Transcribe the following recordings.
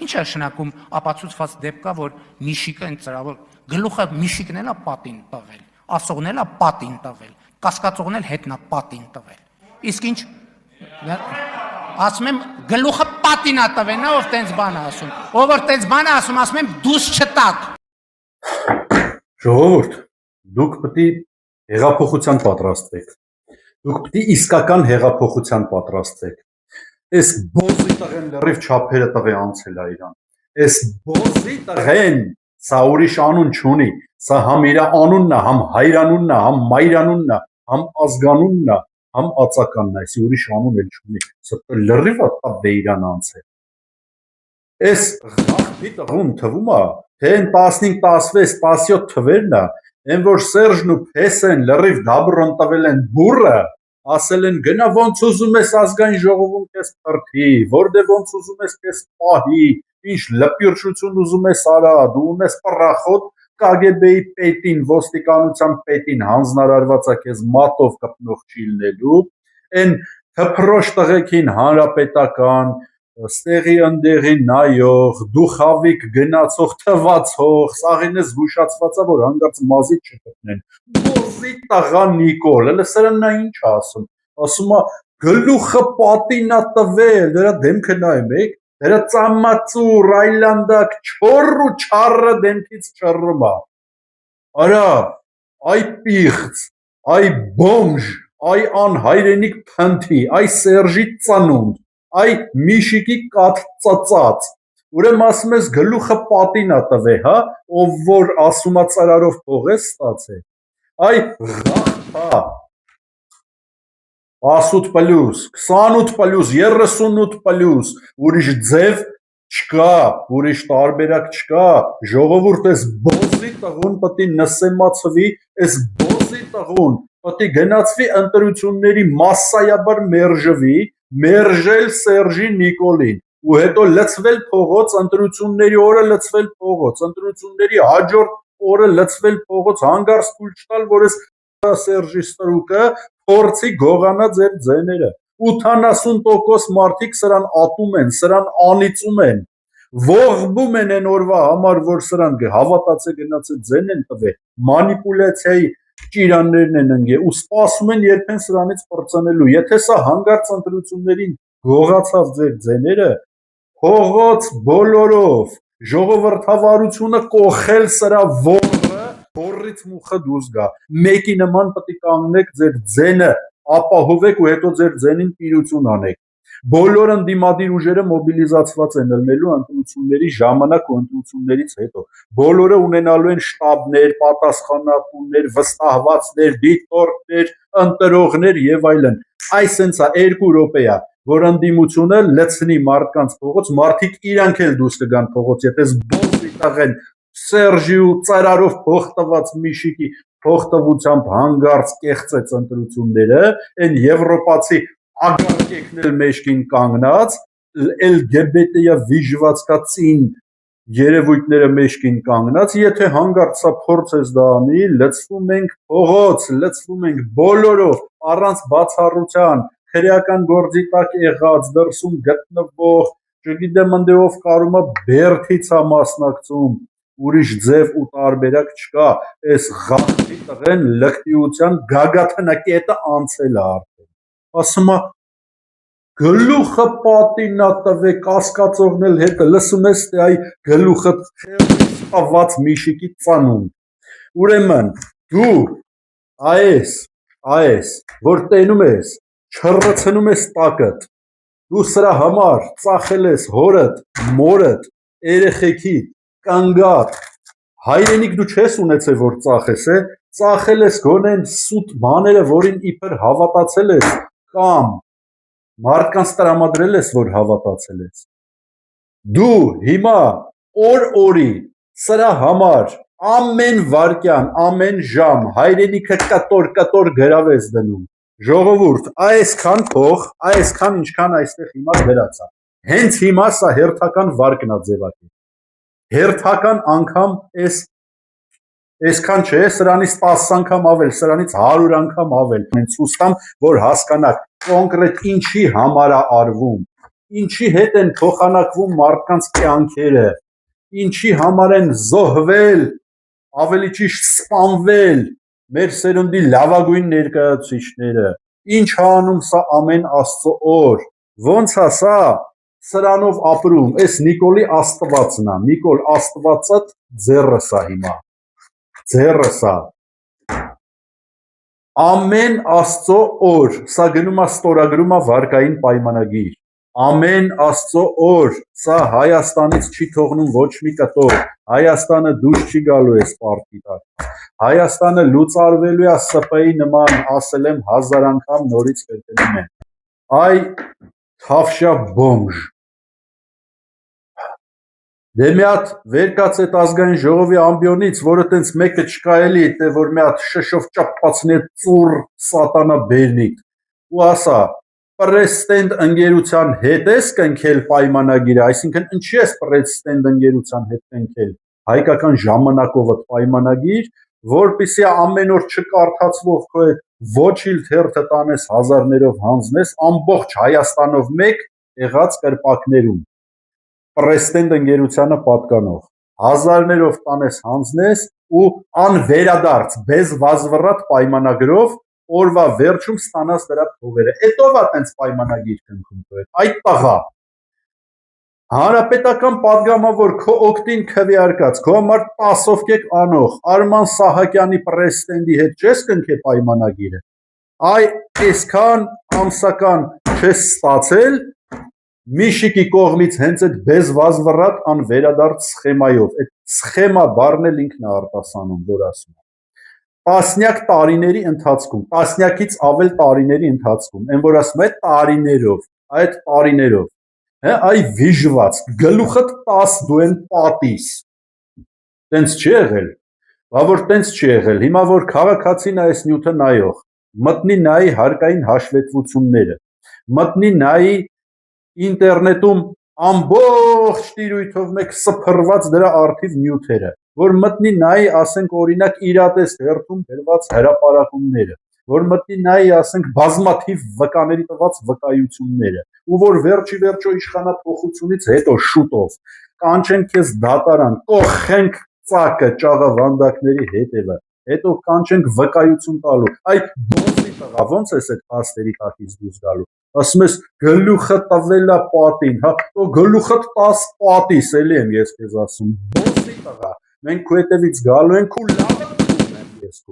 Ինչ է շնակում ապացուցված դեպք կա, որ Միշիկը այն ծրավոր գլուխը Միշիկն էլա պատին տվել, ասողն էլա պատին տվել, կասկածողն էլ հետնա պատին տվել։ Իսկ ինչ ասում եմ գլուխը պատին ա տվել, նա ով տենց բան է ասում։ Ով որ տենց բան է ասում, ասում եմ դուս չտակ։ Ժողովուրդ, դուք պետք է հեղափոխության պատրաստվեք։ Դուք պետք է իսկական հեղափոխության պատրաստվեք։ Այս բոզի տղեն լրիվ չափերը տղե անցել է իրան։ Այս բոզի տղեն սա ուրիշ անուն չունի։ Սա համ իր անունն է, համ հայրանունն է, համ մայրանունն է, համ ազգանունն է, համ ածականն է, այսի ուրիշ անուն էլ չունի։ Սա լրիվ տղե իրան անցել։ Այս ղախտի տղուն թվում է, թե այն 15, 16, 17 թվերն է, այն որ Սերժն ու Փեսեն լրիվ դաբրոն տվել են բուրը, ասել են գնա ոնց ուզում ես ազգային ժողովում քեզ փրկի, որտե ոնց ուզում ես քեզ պահի, ինչ լպիրշություն ուզում ես արա, դու ունես պռախոտ KGB-ի պետին, ոստիկանության պետին հանձնարարված է քեզ մատով կպնող չի լինելու, այն թփրոշ տղեկին հանրապետական ստեղի ընդեղի նայող, դուխավիկ գնացող, թվացող, սաղին է զգուշացված է, որ հանգարց մազի չգտնեն, բոզի տղա Նիկոլ, հələ սրանն է ինչ ասում, ասում է գլուխը պատին է տվել, դրա դեմքը նայում եք, դրա ծամացուր, այլանդակ, չոր ու չառը դեմքից չռում է, արա, այ պիղծ, այ բոմժ, այ անհայրենիք փնթի, այ Սերժի ծանունդ, այ Միշիկի կաթ ծծած, ուրեմն ասում ես գլուխը պատին է տվել, հա, ով որ ասում է ծարարով փող է ստացել, այ ղախտա, 18+, 28+, 38+, ուրիշ ձև չկա, ուրիշ տարբերակ չկա, ժողովուրդ այս բոզի տղուն պետք է նսեմացվի, այս բոզի տղուն պետք է գնացվի ընտրությունների մասսայաբար մերժվի, մերժել Սերժի Նիկոլին ու հետո լցվել փողոց, ընտրությունների օրը լցվել փողոց, ընտրությունների հաջորդ օրը լցվել փողոց, հանգարց թույլ չտալ, որ այս Սերժի ստրուկը փորձի գողանա ձեր ձեները, 80% մարդիկ սրան ատում են, սրան անիծում են, ողբում են այն օրվա համար, որ սրան հավատացե գնացե ձեն են տվել, մանիպուլյացիայի ճիրաններն են ընկել ու սպասում են երբեն սրանից պրծնելու, եթե սա հանգարց ընտրություններին գողացավ ձեր ձեները, փողոց բոլորով, ժողովրդավարությունը կոխել սրա ողը, փորից մուխը դուրս գա, մեկի նման պետք է կանգնեք ձեր ձենը, ապահովեք ու հետո ձեր ձենին տիրություն անեք, բոլոր ընդդիմադիր ուժերը մոբիլիզացված են ելնելու ընտրությունների ժամանակ ու ընտրություններից հետո, բոլորը ունենալու են շտաբներ, պատասխանատուներ, վստահվածներ, դիտորդներ, ընտրողներ եւ այլն, այս սենցա 2 րոպե է, որ ընդդիմությունը լցնի մարդկանց փողոց, մարդիկ իրանք էլ դուրս կգան փողոց, եթե զբոսի տաղեն Սերժի ու ծարարով փող տված Միշիկի փողտվությամբ հանգարց կեղծեց ընտրությունները, այն եվրոպացի ագարկեկն էլ մեջքին կանգնած, LGBT-յա վիժվածքածին երևույթները մեջքին կանգնած, եթե հանգարց սա փորձ ես դա անի, լցվում ենք փողոց, լցվում ենք բոլորով, առանց բացառության, քրեական գործի տակ եղած, դրսում գտնվող, չգիտեմ ընդ ով կարում է բերդից է մասնակցում, ուրիշ ձև ու տարբերակ չկա, այս ղախտի տղեն լկտիության գագաթնակետը անցել է արդեն, ասում է գլուխը պատին է տվել, կասկածողն էլ հետը, լսում ես թե այ գլուխը խեղված Միշիկի ծանուն, ուրեմն դու այս, որ տենում ես, չռցնում ես տակըտ, դու սրա համար ծախել ես հորդ, մորդ, երեխեքիդ, կանգատ, հայրենիք դու չես ունեցել, որ ծախես է, ծախել ես գոնեն սուտ բաները, որին իբր հավատացել ես, կամ մարդկանց տրամադրել ես, որ հավատացել ես, դու հիմա օր-օրի սրա համար ամեն վարկյան, ամեն ժամ հայրենիքը կտոր գրավ ես դնում, ժողովուրդ, այսքան փող, այսքան ինչքան այստեղ հիմա դրած է, հենց հիմա սա հերթական վարկն է ձևակերպել, հերթական անգամ այսքան չէ, սրանից 10 անգամ ավել, սրանից 100 անգամ ավել, ցույց տամ, որ հասկանաք կոնկրետ ինչի համար է արվում, ինչի հետ են փոխանակվում մարդկանց կյանքերը, ինչի համար են զոհվել, ավելի ճիշտ սպանվել մեր սերունդի լավագույն ներկայացուցիչները, ինչ անում սա ամեն Աստծո օր, ոնց է սա սրանով ապրում, այս Նիկոլի Աստվածն է, Նիկոլ Աստվածը ձեռս է հիմա, ձեռս է, ամեն Աստծո օր, սա գնում է ստորագրում է վարկային պայմանագիր, ամեն Աստծո օր, սա Հայաստանից չի թողնում ոչ մի կտոր, Հայաստանը դուրս չի գալու այս պարտի տակ, Հայաստանը լուծարվելու է ՍՊ-ի նման, ասել եմ 1000 անգամ նորից կրկնում եմ, այ թավշյա բոմժ, դե մի հատ վեր կաց այդ ազգային ժողովի ամբիոնից, որը տենց մեկը չկա էլի, թե որ մի հատ շշով ճապացնի ծուռ սատանա բերնիք, ու ասա, պրեստենդ ընկերության հետ ես կնքել պայմանագիրը, այսինքն ինչի ես պրեստենդ ընկերության հետ կնքել, հայկական ժամանակով պայմանագիր, որպեսզի ամեն օր չկարդացվող քո այդ ոչիլ թերթը տանես հազարներով հանձնես, ամբողջ Հայաստանով մեկ եղած կրպակներում, պրեստենդ ընկերությանը պատկանող, հազարներով տանես հանձնես ու անվերադարձ, bez վազվռատ պայմանագրով օրվա վերջում ստանաս դրա փողերը, էտով է տենց պայմանագիր կնքում քո հետ, այդ տղա, հանրապետական պատգամավոր քո օգտին քվեարկած, քո համար 10-ով կեք անող, Արման Սահակյանի պրեստենդի հետ չես կնքե պայմանագիրը, այ այսքան ամսական չես ստացել, Միշիկի կողմից հենց այդ bez վազվռատ անվերադարձ սխեմայով, այդ սխեմա բառն էլ ինքն է արտասանում, որ ասում է, տասնյակ տարիների ընթացքում, տասնյակից ավել տարիների ընթացքում, այն որ ասում է այդ տարիներով, այ վիժված, գլուխդ 10 դու են պատիս, տենց չի եղել, բա որ տենց չի եղել, հիմա որ քաղաքացին այս նյութը նայող, մտնի նայի հարկային հաշվետվությունները, մտնի նայի ինտերնետում ամբողջ տիրույթով մեկ սփռված դրա արդիվ նյութերը, որ մտնի նայի, ասենք օրինակ իրատես հերթում գրված հրապարակումները, որ մտնի նայի, ասենք բազմաթիվ վկաների տված վկայությունները, ու որ վերջի վերջո իշխանափոխությունից հետո շուտով կանչեն քեզ դատարան, կողենք ծակը ճաղավանդակների հետևը, հետո կանչենք վկայություն տալու, այ բոզի տղա, ոնց ես այդ փաստերի տակից դուրս գալու, ասում ես գլուխը տվել է պատին, հա, գլուխդ 10 պատիս, էլի եմ ես քեզ ասում, բոզի տղա, մենք քո հետևից գալու ենք ու լավը կուզում ես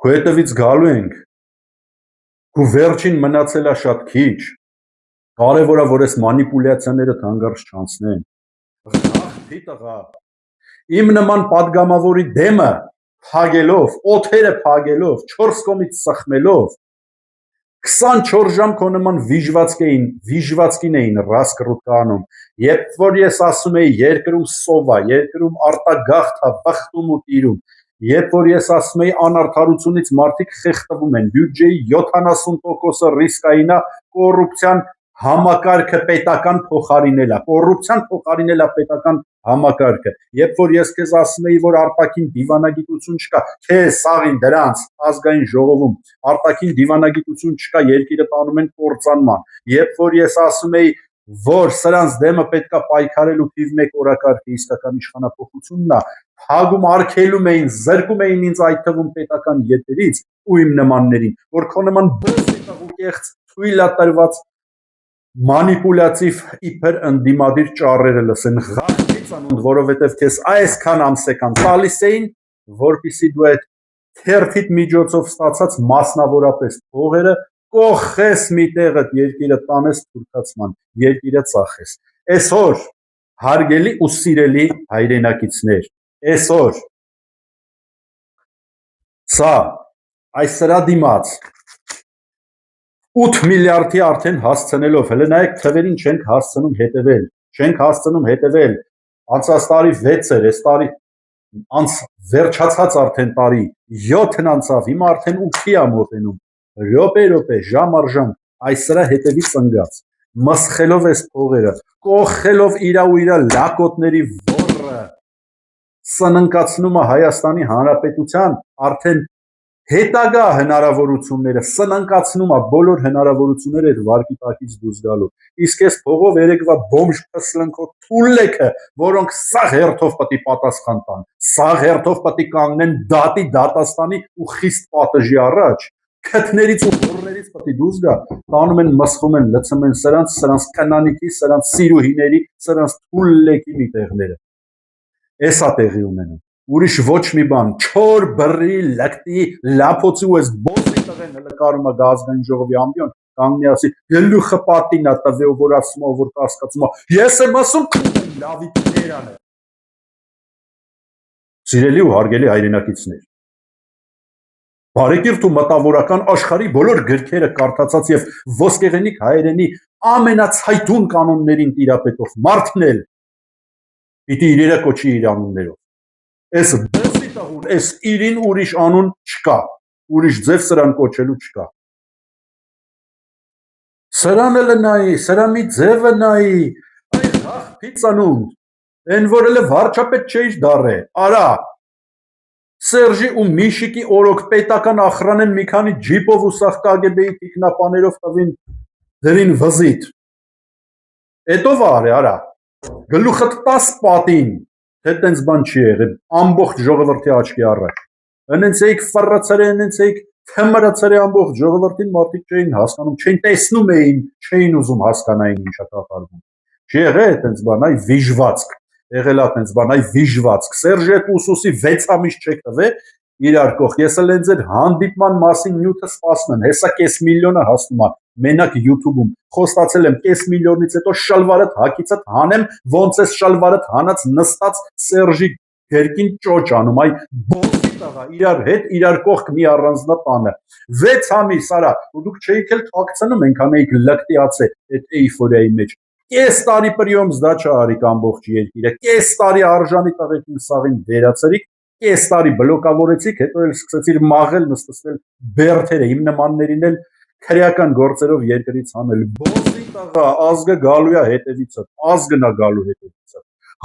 քո հետևից գալու ենք, քո վերջին մնացել է շատ քիչ, կարևոր է որ այս մանիպուլյացիաները հանգարց չանցնեն, ղախտի տղա, իմ նման պատգամավորի դեմը փագելով, օթերը փագելով, 4 կողմից սխմելով, 24 ժամ քո նման վիժվածքին էին ռասկրուտ անում, երբ որ ես ասում էի երկրում սով է, երկրում արտագաղթ է, բխտում ու տիրում, երբ որ ես ասում էի անարդարությունից մարդիկ խեղդվում են, բյուջեի 70%-ը ռիսկային է, կոռուպցիան համակարգը պետական փոխարինելա, կոռուպցիան փոխարինելա պետական համակարգը, երբ որ ես քեզ ասում էի, որ արտաքին դիվանագիտություն չկա, քեզ սաղին դրանց ազգային ժողովում արտաքին դիվանագիտություն չկա, երկիրը տանում են կործանման, երբ որ ես ասում էի, որ սրանց դեմը պետքա պայքարելու թիվ 1 օրակարգը իսկական իշխանափոխությունն է, հագում արգելում էին, զրկում էին ինձ այդ թվում պետական եթերից ու իմ նմաններին, որ քո նման բոզի տղու կեղծ թույլատրված մանիպուլյատիվ իբր ընդդիմադիր ճառերը լսեն ղախտից անունդ, որովհետև քեզ այսքան ամսեկան տալիս էին, որպեսզի դու այդ թերթիդ միջոցով ստացած մասնավորապես փողերը կողես մի տեղը երկիրը տանես թուրքացման, երկիրը ծախես։ Այսօր հարգելի ու սիրելի հայրենակիցներ, այսօր սա այս սրա դիմաց 8 միլիարդի արդեն հասցնելով, հələ նայեք թվերին չենք հասցնում հետևել, անցած տարի 6 էր, այս տարի վերջացած արդեն տարի 7-ն անցավ, հիմա արդեն 8-ի է մոտենում, րոպե, ժամ առ ժամ, այս սրա հետևից ընկած, մսխելով այս փողերը, կողելով իրա ու իրա լակոտների ոռը, սննկացնում է Հայաստանի Հանրապետության արդեն հետագա հնարավորությունները սնանկացնում է բոլոր հնարավորությունները այդ վարկի տակից դուրս գալու։ Իսկ այս փողով երեկվա բոմժ փսլնքով թուլլեքը, որոնք սա հերթով պետք է պատասխան տան, սա հերթով պետք է կանգնեն դատի դատաստանի ու խիստ պատժի առաջ, քթներից ու հորներից պետք է դուրս գա, տանում են, մսխում են, լցում են սրանց քնանիքի, սրանց սիրուհիների, սրանց թուլլեկի մի տեղները։ Էսա տեղի ունենում։ Ուրիշ ոչ մի բան, չոր բռի, լկտի, լափոցի ու այս բոսի տղեն հələ կարում է գազգային ժողովի ամբիոն կանգնի ասի գլուխը պատին է տվեው որ ասում է որ կասկածում է ես եմ ասում լավի տերան է։ Սիրելի ու հարգելի հայրենակիցներ, բարեկիրթ ու մտավորական աշխարհի բոլոր գրքերը կարդացած եւ ոսկեղենիկ հայերենի ամենացայտուն կանոններին տիրապետող մարդն էլ պիտի իրերը կոչի իր անուններով։ Այս բոսի տաղուն, այս իրին ուրիշ անուն չկա, ուրիշ ձև սրան կոչելու չկա։ Սրան էլ նայի, սրա մի ձևը նայի, այ խախպի ծանունդ, են որ էլ վարչապետ չէիր դարե, արա, Սերժի ու Միշիկի օրոք պետական ախրանեն մի քանի ջիպով ու սաղ կագեբեի տիկնապաներով տվին դրին վզիտ։ Էտո վար է, արա, գլուխըտ 10 պատին, թե տենց բան չի եղել, ամբողջ ժողովրդի աչքի առաջ։ Հնենց էիք ֆռացրե, հնենց էիք թմրացրե ամբողջ ժողովրդին մարդիկ չէին հասկանում, չէին տեսնում էին, չէին ուզում հասկանային ինչա կատարվում։ Չի եղել տենց բան, այ վիժվածք, եղել է տենց բան, այ վիժվածք։ Սերժի հետ ուսուսի 6 ամիս չեք տվել իրար կողք։ Ես էլ հենց այդ հանդիպման մասին նյութը սպասում եմ, հեսա կես միլիոնը հասնում է մենակ YouTube-ում։ Խոստացել եմ կես միլիոնից հետո շալվարդ հակիցդ հանեմ, ոնց էս շալվարդ հանած նստած Սերժի գերկին ճոճ անում, այ բոսի տղա, իրար հետ իրար կողք մի առանձնա տանը։ 6 ամիս, արա, ու դուք չէիք էլ թաքցնում, այնքան էիք լկտիացե այդ էյֆորիայի մեջ։ Կես տարի պրիոմ զդաչա արիք ամբողջ երկիրը, կես տարի արժանի տղեկին սաղին վերացրիք, կես տարի բլոկավորեցիք, հետո էլ սկսեցիր մաղել, նստել բերթերը, իմ նմաններին էլ քրեական գործերով երկրից հանել։ Բոսի տղա, ազգը գալու է հետևիցը, ազգն է գալու հետևիցը։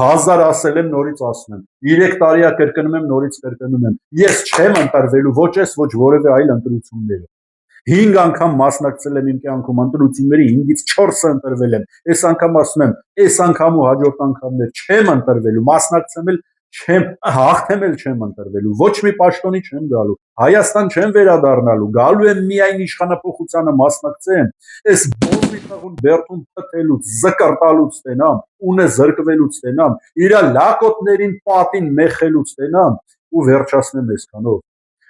1000 ասել եմ, նորից ասում եմ, 3 տարի է կրկնում եմ, նորից կրկնում եմ, ես չեմ ընտրվելու ոչ ես, ոչ որևէ այլ ընտրությունները։ 5 անգամ մասնակցել եմ իմ կյանքում ընտրությունների, 5-ից 4-ը ընտրվել եմ, այս անգամ ասում եմ, այս անգամ ու հաջորդ անգամներ չեմ ընտրվելու, մասնակցեմ էլ չեմ, հաղթեմ էլ չեմ ընտրվելու, ոչ մի պաշտոնի չեմ գալու, Հայաստան չեմ վերադառնալու, գալու եմ միայն իշխանապողությանը մասնակցեմ, այս բոզի տաղուն բերդում փթելուց, զկրտալուց տենամ, ունե զրկվելուց տենամ, իրա լակոտներին պատին մեխելուց տենամ ու վերջացնեմ այսքանով,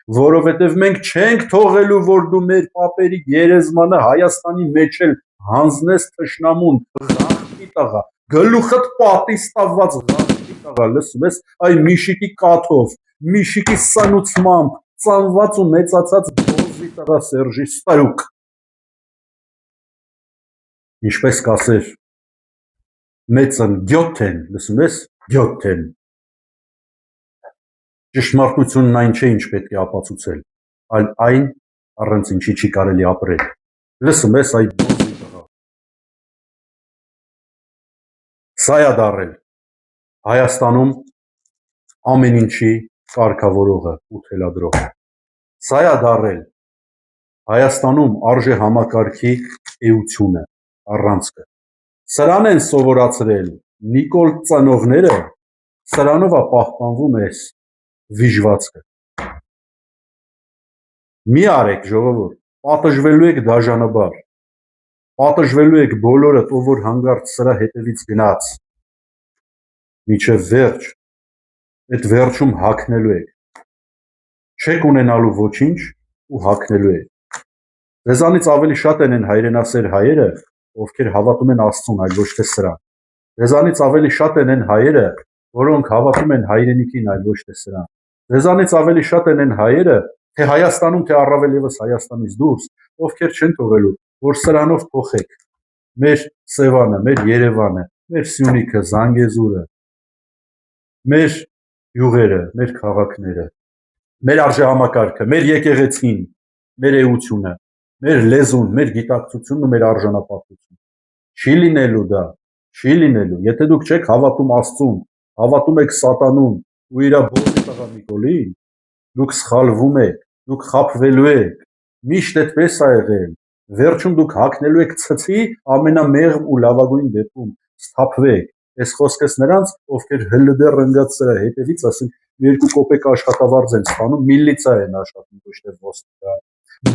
որովհետև մենք չենք թողելու, որ դու մեր պապերի գերեզմանը Հայաստանի մեջ էլ հանձնես թշնամուն, ղախտի տղա, գլուխդ պատից տավված ղախտի տղա, լսում ես, այ Միշիկի կաթով, Միշիկի սանուցմամբ, ծանված ու մեծացած բոզի տղա Սերժի ստրուկ։ Ինչպես կասեր մեծն գյոթեն, լսում ես, գյոթեն։ Ճշմարտությունն այն չէ, ինչ պետք է ապացուցել, այլ այն, առանց ինչի չի կարելի ապրել։ Լսում ես, այ բոզի տղա։ Սա է դարել Հայաստանում ամեն ինչի կարգավորողը ու թելադրողը։ Սա է դարել Հայաստանում արժե համակարգի էությունը, առանցքը։ Սրան են սովորացրել Նիկոլ ծնողները, սրանով է պահպանվում էս վիժվածքը։ Մի արեք ժողովուրդ, պատժվելու եք դաժանաբար, պատժվելու եք բոլորը, ով որ հանգարց սրա հետևից գնաց, մինչև վերջ, այդ վերջում հագնելու եք, չեք ունենալու ոչինչ ու հագնելու եք։ Ձեզանից ավելի շատ են հայրենասեր հայերը, ովքեր հավատում են Աստծուն, այլ ոչ թե սրան։ Ձեզանից ավելի շատ են հայերը, որոնք հավատում են հայրենիքին, այլ ոչ թե սրան։ Ձեզանից ավելի շատ են հայերը, թե Հայաստանում, թե առավել ևս Հայաստանից դուրս, ովքեր չեն թողելու, որ սրանով փոխեք մեր Սևանը, մեր Երևանը, մեր Սյունիքը, Զանգեզուրը, մեր յուղերը, մեր քաղաքները, մեր արժեհամակարգը, մեր եկեղեցին, մեր էությունը, մեր լեզուն, մեր գիտակցությունն ու մեր արժանապատվությունը։ Չի լինելու դա, չի լինելու, եթե դուք չեք հավատում Աստծուն, հավատում եք սատանուն ու իր բոզի տղա Նիկոլին, դուք սխալվում եք, դուք խաբվելու եք, միշտ այդպես ա եղել, վերջում դուք հագնելու եք ցցի, ամենամեղմ ու լավագույն դեպքում սթափվեք, այս խոսքս նրանց, ովքեր հլդեր ընկած սրա հետևից, ասենք 2 կոպեկ աշխատավարձ են ստանում, միլիցիա են աշխատում, ոչ թե ոստիկան,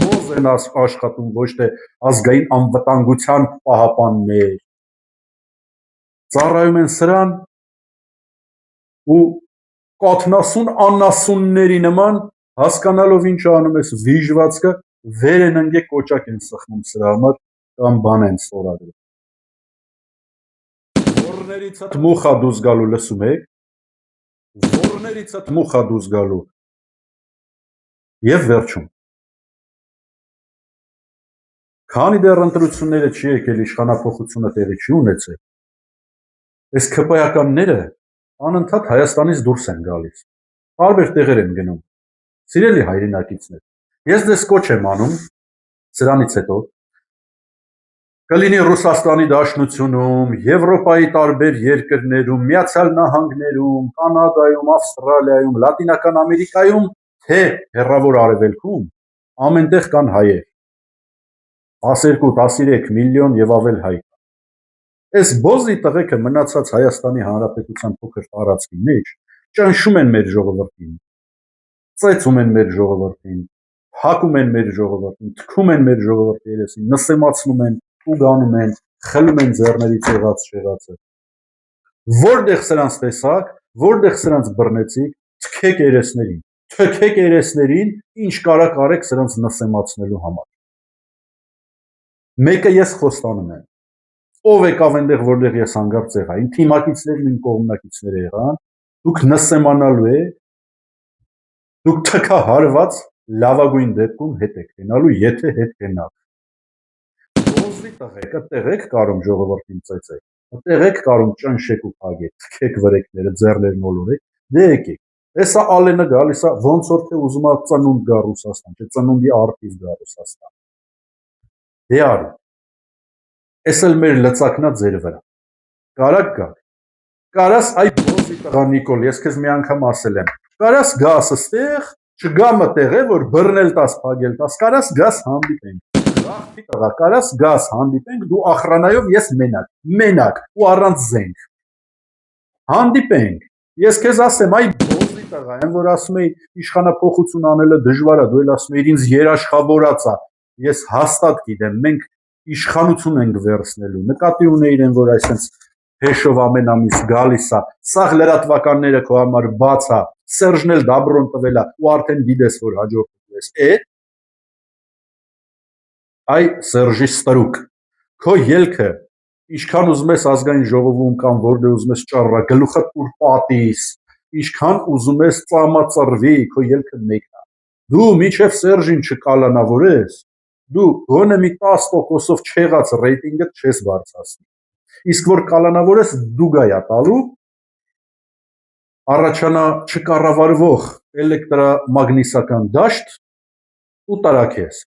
բոզ են աշխատում, ոչ թե ազգային անվտանգության պահապաններ, ծառայում են սրան ու կաթնասուն անասունների նման հասկանալով ինչ անում ես վիժվածքը վեր են ընկե կոճակ են սխնում սրա համար կամ բան են ստորագրում որներից այդ մուխա դուզ գալու լսում եք որներից այդ մուխա դուզ գալու եւ վերջում քանի դեռ ընտրությունները չի եկել իշխանապողությունը տեղի չի ունեցել այս քպայականները անընդհատ Հայաստանից դուրս են գալիս տարբեր տեղեր են գնում սիրելի հայրենակիցներ ես դες կոչ եմ անում սրանից հետո կլինի Ռուսաստանի Դաշնությունում, Եվրոպայի տարբեր երկրներում, Միացյալ Նահանգներում, Կանադայում, Ավստրալիայում, Լատինական Ամերիկայում, թե հեռավոր արևելքում ամենտեղ կան հայեր 12-13 միլիոն եւ ավել հայ Այս բոզի տղեկը մնացած Հայաստանի Հանրապետության փոքր տարածքի մեջ ճնշում են մեր ժողովրդին, ծեծում են մեր ժողովրդին, հակում են մեր ժողովրդին, թքում են մեր ժողովրդի երեսին, նսեմացնում են, ուգանում են, խլում են ձեռներից եղած շեղածը։ Որտեղ սրանց տեսակ, որտեղ սրանց բռնեցիք, թքեք երեսներին, ինչ կարա կարեք սրանց նսեմացնելու համար։ Մեկը ես խոստանում եմ ով եկավ այնտեղ որտեղ ես հանգարց եղա իմ թիմակիցներն իմ կողմնակիցները եղան դուք նսեմանալու եք դուք թքահարված լավագույն դեպքում հետ եք գնալու եթե հետ գնաք ոզի տղեկ այդտեղ եք կարում ժողովրդին ծեծեք այդտեղ եք կարում ճնշեք ու փագեք թքեք վրեկները ձեռներն ոլորեք դե եկեք հեսա ալենը գալիս է ոնց որ թե ուզում է ծնունդ գա Ռուսաստան չէ ծնունդի արդիվ գա Ռուսաստան դե արի Այս էլ մեր լծակնա ձեր վրա, կարակ գակ, կարաս այ բոզի տղա Նիկոլ, ես քեզ մի անգամ ասել եմ, կարաս գաս ստեղ, չգա մտեղ է, որ բռնել տաս, փագել տաս, կարաս գաս հանդիպենք, գաղթի տղա, կարաս գաս հանդիպենք, դու ախրանայով ես մենակ ու առանց զենք, հանդիպենք, ես քեզ ասեմ, այ բոզի տղա, են որ ասում էի իշխանապողություն անելը դժվար է, դու էլ ասում էի ինձ երաշխավորած է, ես հաստատ գիտեմ, մենք իշխանություն ենք վերցնելու, նկատի ունեիր են, որ այսպես հեշով ամեն ամիս գալիս է, սաղ լրատվականները քո համար բաց է, Սերժն էլ դաբրոն տվել է ու արդեն գիտես, որ հաջորդում ես, այ Սերժի ստրուկ, քո ելքը, ինչքան ուզում ես ազգային ժողովում կամ որտեղ ուզում ես ճառա, գլուխդ ուր պատիս, ինչքան ուզում ես ծամածրվի, քո ելքը մեկն է, դու մինչև Սերժին չկալանավորես դու գոնե մի 10%-ով չեղած ռեյտինգը չես բարձրացնի։ Իսկ որ կալանավորես դու գայա տալու առաջանա չկառավարվող էլեկտրամագնիսական դաշտ ու տարակես։